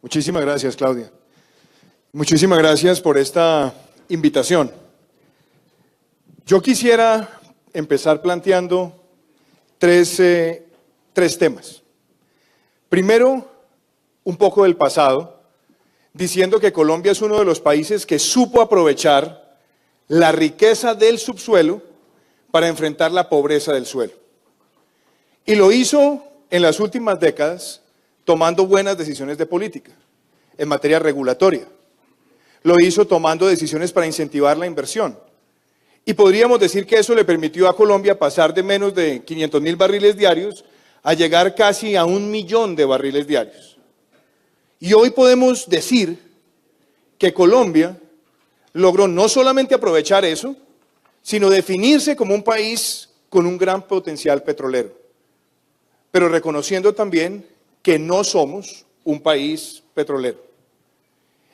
Muchísimas gracias, Claudia. Muchísimas gracias por esta invitación. Yo quisiera empezar planteando tres temas. Primero, un poco del pasado, diciendo que Colombia es uno de los países que supo aprovechar la riqueza del subsuelo para enfrentar la pobreza del suelo. Y lo hizo en las últimas décadas tomando buenas decisiones de política en materia regulatoria. Lo hizo tomando decisiones para incentivar la inversión. Y podríamos decir que eso le permitió a Colombia pasar de menos de 500.000 barriles diarios a llegar casi a 1 millón de barriles diarios. Y hoy podemos decir que Colombia logró no solamente aprovechar eso, sino definirse como un país con un gran potencial petrolero, pero reconociendo también que no somos un país petrolero.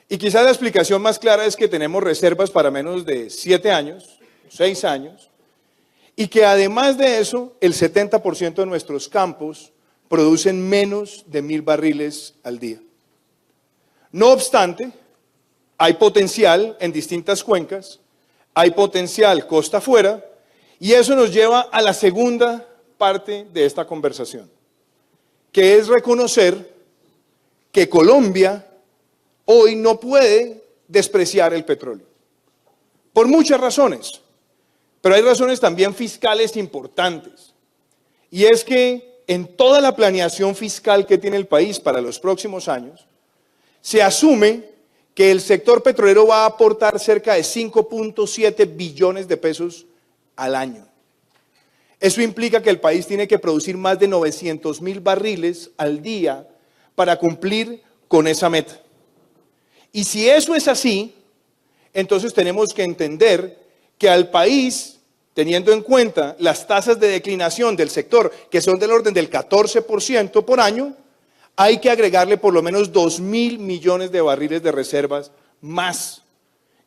Y quizás la explicación más clara es que tenemos reservas para menos de 7 años, 6 años, y que además de eso, el 70% de nuestros campos producen menos de 1.000 barriles al día. No obstante, hay potencial en distintas cuencas, hay potencial costa afuera, y eso nos lleva a la segunda parte de esta conversación, que es reconocer que Colombia hoy no puede despreciar el petróleo, por muchas razones, pero hay razones también fiscales importantes, y es que en toda la planeación fiscal que tiene el país para los próximos años, se asume que el sector petrolero va a aportar cerca de 5.7 billones de pesos al año. Eso implica que el país tiene que producir más de 900.000 barriles al día para cumplir con esa meta. Y si eso es así, entonces tenemos que entender que al país, teniendo en cuenta las tasas de declinación del sector, que son del orden del 14% por año, hay que agregarle por lo menos 2.000 millones de barriles de reservas más.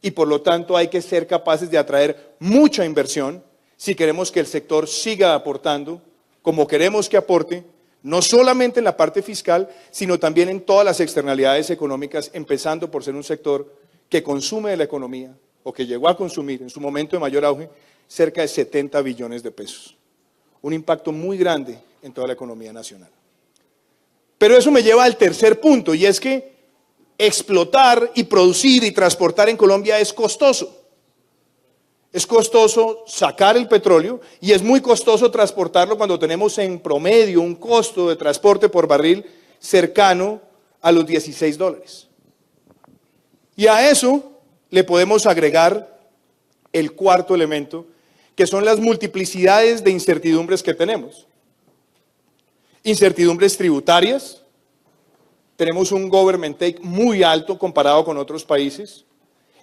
Y por lo tanto hay que ser capaces de atraer mucha inversión si queremos que el sector siga aportando como queremos que aporte, no solamente en la parte fiscal, sino también en todas las externalidades económicas, empezando por ser un sector que consume de la economía, o que llegó a consumir en su momento de mayor auge, cerca de 70 billones de pesos. Un impacto muy grande en toda la economía nacional. Pero eso me lleva al tercer punto, y es que explotar y producir y transportar en Colombia es costoso. Es costoso sacar el petróleo y es muy costoso transportarlo cuando tenemos en promedio un costo de transporte por barril cercano a los $16. Y a eso le podemos agregar el cuarto elemento, que son las multiplicidades de incertidumbres que tenemos. Incertidumbres tributarias, tenemos un government take muy alto comparado con otros países.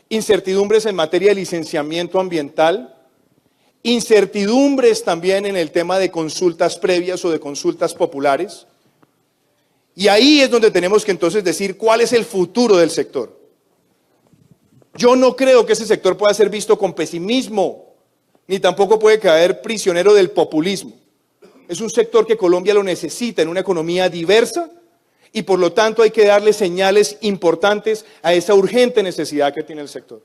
Incertidumbres en materia de licenciamiento ambiental, incertidumbres también en el tema de consultas previas o de consultas populares. Y ahí es donde tenemos que entonces decir cuál es el futuro del sector. Yo no creo que ese sector pueda ser visto con pesimismo, ni tampoco puede caer prisionero del populismo. Es un sector que Colombia lo necesita en una economía diversa, y por lo tanto hay que darle señales importantes a esa urgente necesidad que tiene el sector.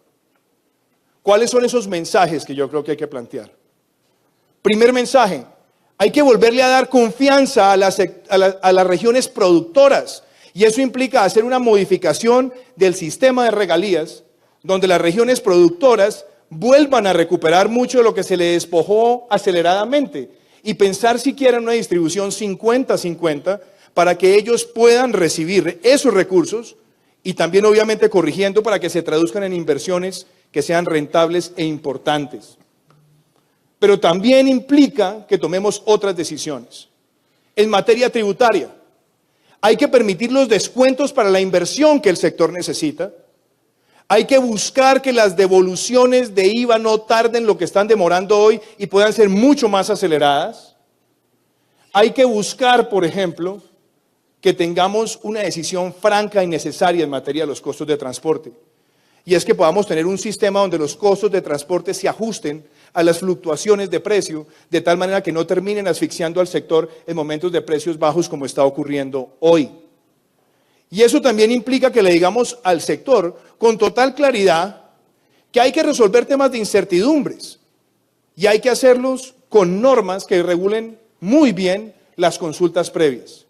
¿Cuáles son esos mensajes que yo creo que hay que plantear? Primer mensaje, hay que volverle a dar confianza a las regiones productoras, y eso implica hacer una modificación del sistema de regalías, donde las regiones productoras vuelvan a recuperar mucho de lo que se les despojó aceleradamente, y pensar siquiera en una distribución 50-50, para que ellos puedan recibir esos recursos y también obviamente corrigiendo para que se traduzcan en inversiones que sean rentables e importantes. Pero también implica que tomemos otras decisiones. En materia tributaria, hay que permitir los descuentos para la inversión que el sector necesita. Hay que buscar que las devoluciones de IVA no tarden lo que están demorando hoy y puedan ser mucho más aceleradas. Hay que buscar, por ejemplo, que tengamos una decisión franca y necesaria en materia de los costos de transporte. Y es que podamos tener un sistema donde los costos de transporte se ajusten a las fluctuaciones de precio, de tal manera que no terminen asfixiando al sector en momentos de precios bajos como está ocurriendo hoy. Y eso también implica que le digamos al sector con total claridad que hay que resolver temas de incertidumbres y hay que hacerlos con normas que regulen muy bien las consultas previas.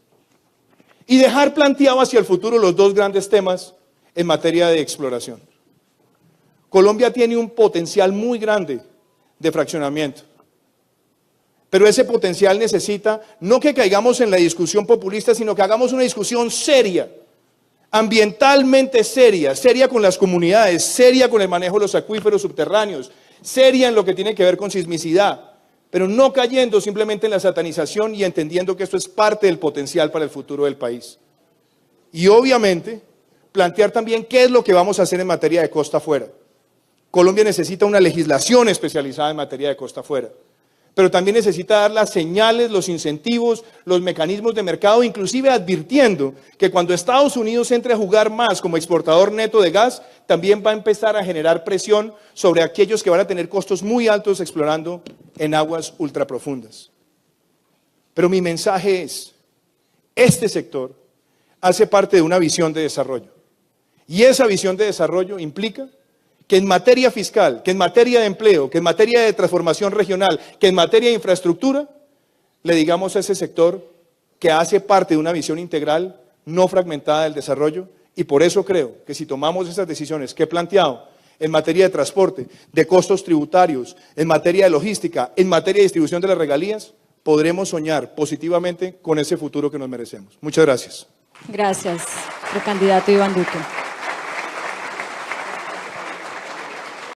Y dejar planteado hacia el futuro los dos grandes temas en materia de exploración. Colombia tiene un potencial muy grande de fraccionamiento, pero ese potencial necesita no que caigamos en la discusión populista, sino que hagamos una discusión seria, ambientalmente seria, seria con las comunidades, seria con el manejo de los acuíferos subterráneos, seria en lo que tiene que ver con sismicidad, pero no cayendo simplemente en la satanización y entendiendo que esto es parte del potencial para el futuro del país. Y obviamente, plantear también qué es lo que vamos a hacer en materia de costa afuera. Colombia necesita una legislación especializada en materia de costa afuera, pero también necesita dar las señales, los incentivos, los mecanismos de mercado, inclusive advirtiendo que cuando Estados Unidos entre a jugar más como exportador neto de gas, también va a empezar a generar presión sobre aquellos que van a tener costos muy altos explorando en aguas ultraprofundas. Pero mi mensaje es, este sector hace parte de una visión de desarrollo, y esa visión de desarrollo implica que en materia fiscal, que en materia de empleo, que en materia de transformación regional, que en materia de infraestructura, le digamos a ese sector que hace parte de una visión integral, no fragmentada del desarrollo, y por eso creo que si tomamos esas decisiones que he planteado en materia de transporte, de costos tributarios, en materia de logística, en materia de distribución de las regalías, podremos soñar positivamente con ese futuro que nos merecemos. Muchas gracias. Gracias, precandidato Iván Duque.